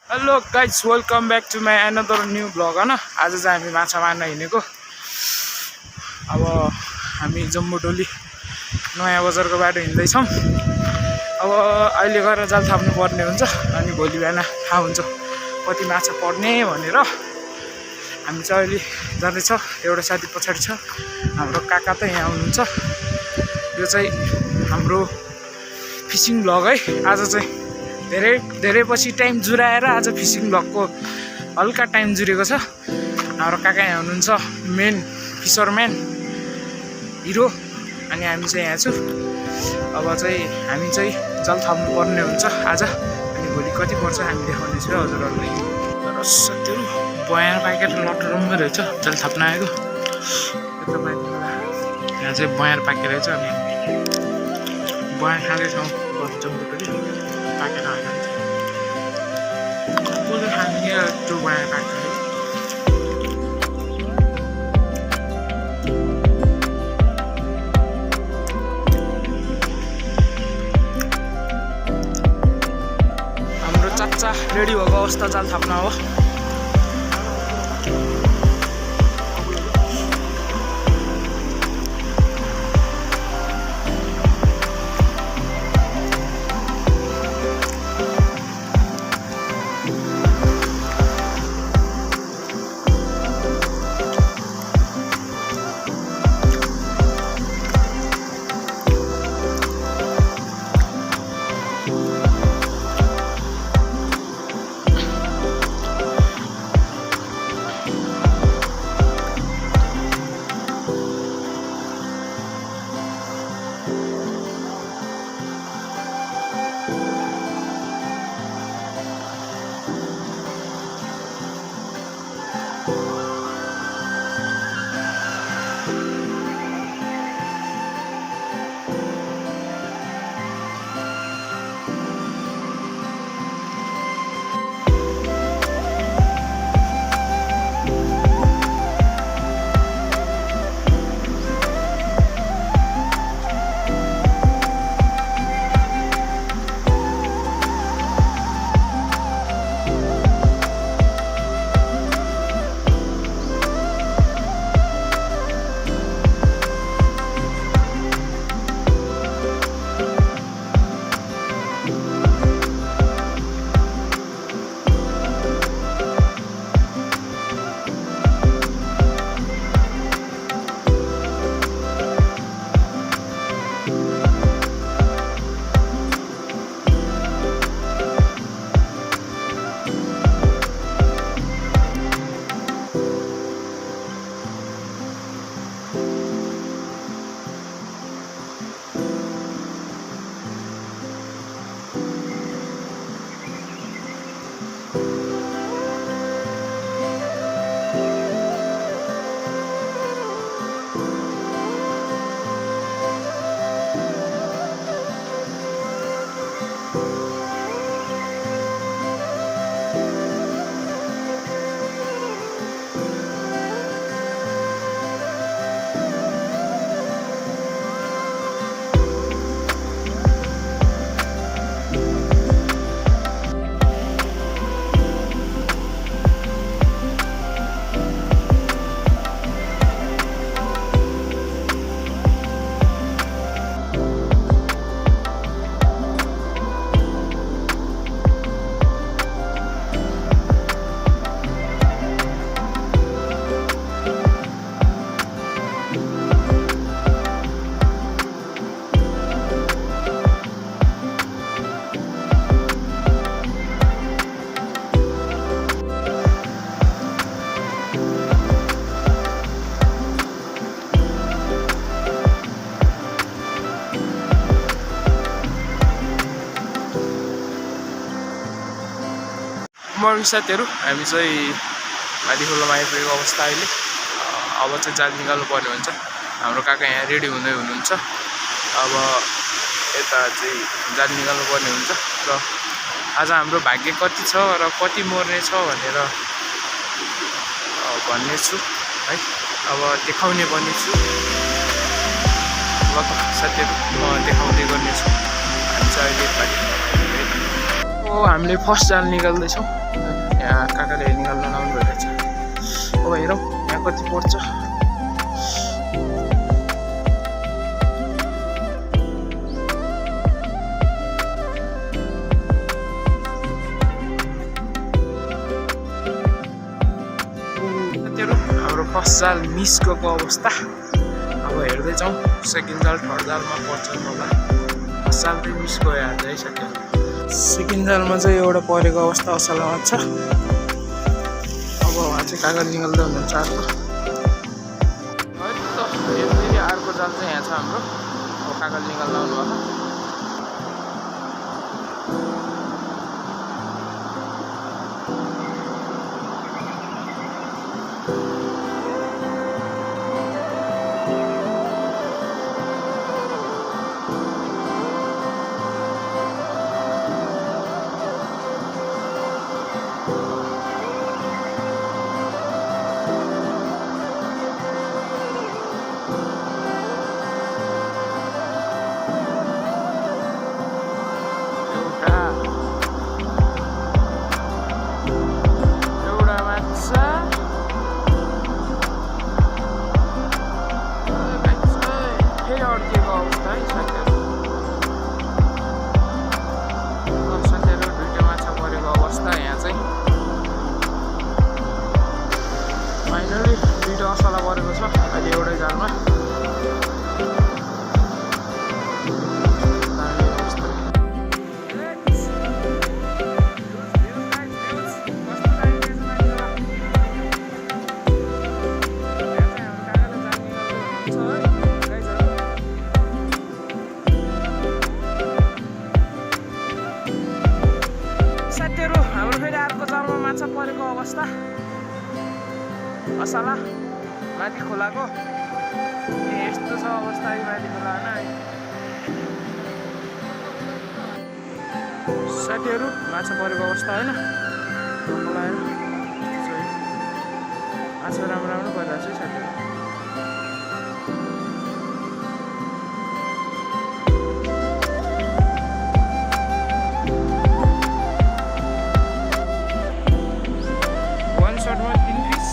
Hello guys welcome back to my another new blog होइन। आज चाहिँ हामी माछा मार्न हिँडेको। अब हामी जम्बुटोली नयाँ बजारको बाटो हिँड्दैछौँ। अब अहिले गएर जाल थाप्नु पर्ने हुन्छ अनि भोलि बिहान थाहा हुन्छ कति माछा पर्ने भनेर। हामी चाहिँ अहिले जाँदैछ। एउटा साथी पछाडि छ, हाम्रो काका त यहाँ आउनुहुन्छ। यो चाहिँ हाम्रो फिसिङ ब्लग है। आज चाहिँ धेरै पछि टाइम जुराएर आज फिसिङ ब्लगको हल्का टाइम जुरेको छ। हाम्रो काका यहाँ हुनुहुन्छ, मेन फिसरम्यान हिरो, अनि हामी चाहिँ यहाँ छु। अब चाहिँ हामी चाहिँ जाल थाप्नु पर्ने हुन्छ आज, अनि भोलि कति पर्छ हामी देखाउनेछु हजुरहरूलाई। तर साथीहरू बयार प्याकेट लटरम्मै रहेछ जाल थाप्न आएको। यहाँ चाहिँ बयार पाकेको रहेछ, अनि बयार खाँदैछौँ जम्बुटोली पाकेर आएको पूरा खाने जो बयार पाकेको। हाम्रो चाचा रेडी भएको अवस्था जाल थाप्न हो। मर्निङ साथीहरू, हामी चाहिँ माथि खोलामा आइपुगेको अवस्था अहिले। अब चाहिँ जाल निकाल्नु पर्ने हुन्छ। हाम्रो काका यहाँ रेडी हुँदै हुनुहुन्छ। अब यता चाहिँ जाल निकाल्नु पर्ने हुन्छ र आज हाम्रो भाग्य कति छ र कति मर्ने छ भनेर भन्ने छु है। अब देखाउने पनि छु। ल त साथीहरू, म देखाउँदै गर्नेछु। हामी चाहिँ अहिले हामीले फर्स्ट जाल निकाल्दैछौँ। यहाँ काकाले निकाल्न लाउनु भइरहेछ। अब हेरौँ यहाँ कति पर्छ। हाम्रो फर्स्ट जाल मिस गएको अवस्था। अब हेर्दैछौँ सेकेन्ड जाल थर्ड जालमा पर्छ होला। फर्स्ट जाल चाहिँ मिस गयो आज है साथीहरू। सेकेन्ड जालमा चाहिँ एउटा परेको अवस्था असला माछा। अब उहाँ चाहिँ कागज निकाल्दै हुनुहुन्छ अर्को। है त फेरि अर्को जाल चाहिँ यहाँ छ हाम्रो। अब कागज निकाल्दा आउनु होला। असला परेको छ अहिले एउटै जालमा। साथीहरू हाम्रो फेरि अर्को जालमा माछा परेको अवस्था। असला माथि खोलाको यस्तो छ अवस्था माथि खोला होइन। साथीहरू माछा परेको अवस्था होइन। खोला होइन माछा राम्रो राम्रो परिरहेको छ साथीहरू। वान सर्टमा 3 फिस।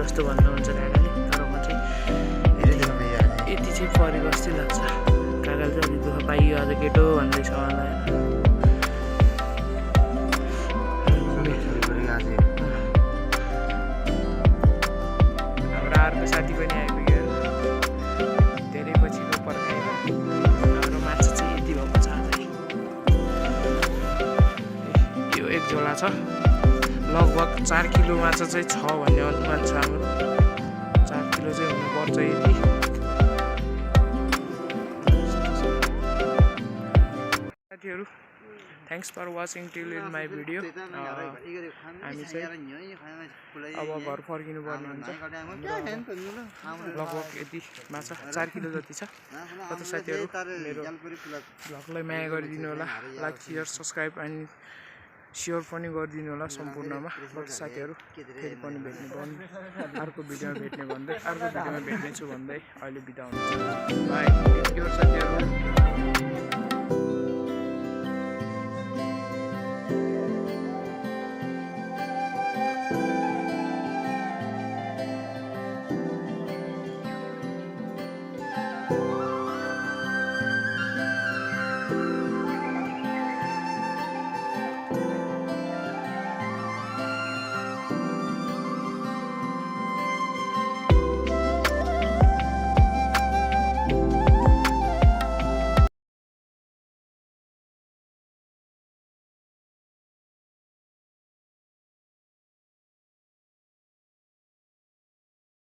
जस्तो भन्नुहुन्छ काकाले। तर म चाहिँ यति चाहिँ परेको जस्तै लाग्छ। काकाले चाहिँ अलिक दुःख पाइयो आज केटो भन्दैछ मलाई। हाम्रो अर्को साथी पनि आइपुग्यो। धेरै पछिको पर्खाइमा हाम्रो माछा चाहिँ यति भएको छ आज। यो एक झोला छ। लगभग 4 किलो माछा चाहिँ छ भन्ने अनुमान छ हाम्रो। 4 किलो चाहिँ हुनुपर्छ यति। साथीहरू thanks for watching till in my video. हामी चाहिँ अब घर फर्किनु पर्ने हुन्छ। लगभग यति माछा 4 किलो जति छ। कता साथीहरू मेरो भ्लगलाई माया गरिदिनु होला। Like share subscribe and share पनि गरिदिनु होला सम्पूर्णमा। ओके साथीहरू, फेरि पनि भेट्ने भन्दै अर्को भिडियोमा भेट्नेछु भन्दै अहिले बिदा हुनुहुन्छ। बाई, साथीहरू।